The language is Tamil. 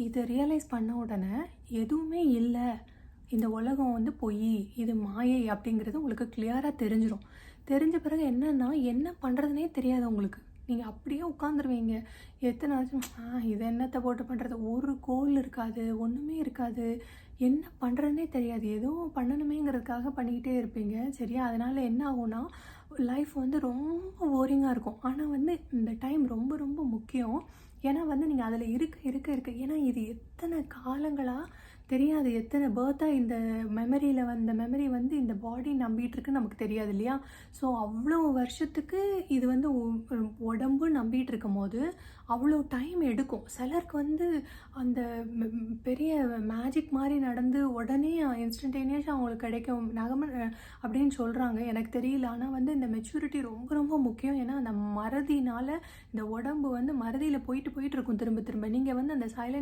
இதை ரியலைஸ் பண்ண உடனே எதுவுமே இல்லை, இந்த உலகம் வந்து பொய், இது மாயை அப்படிங்கிறது உங்களுக்கு கிளியராக தெரிஞ்சிடும். தெரிஞ்ச பிறகு என்னன்னா என்ன பண்ணுறதுனே தெரியாது உங்களுக்கு. நீங்கள் அப்படியே உட்காந்துருவீங்க. எத்தனை வருஷம் இது என்னத்தை போட்டு பண்ணுறது, ஒரு கோல் இருக்காது, ஒன்றுமே இருக்காது, என்ன பண்ணுறதுனே தெரியாது. ஏதோ பண்ணணுமேங்கிறதுக்காக பண்ணிக்கிட்டே இருப்பீங்க. சரியா? அதனால் என்ன ஆகும்னா லைஃப் வந்து ரொம்ப போரிங்காக இருக்கும். ஆனால் வந்து இந்த டைம் ரொம்ப ரொம்ப முக்கியம். ஏன்னா வந்து நீங்கள் அதில் இருக்க ஏன்னா இது எத்தனை காலங்களாக தெரியாது, எத்தனை பேர்த்தாக இந்த மெமரி வந்து இந்த பாடி நம்பிட்டு இருக்குன்னு நமக்கு தெரியாது இல்லையா? ஸோ அவ்வளோ வருஷத்துக்கு இது வந்து உடம்பு நம்பிட்டு இருக்கும் போது அவ்வளோ டைம் எடுக்கும். சிலருக்கு வந்து அந்த பெரிய மேஜிக் மாதிரி நடந்து உடனே இன்ஸ்டன்டேனியஸாக அவங்களுக்கு கிடைக்கும் அப்படின்னு சொல்கிறாங்க. எனக்கு தெரியல. ஆனால் வந்து இந்த மெச்சூரிட்டி ரொம்ப ரொம்ப முக்கியம். ஏன்னா அந்த மறதினால இந்த உடம்பு வந்து மறதியில் போயிட்டு இருக்கும் திரும்ப திரும்ப. நீங்கள் வந்து அந்த சைலண்ட்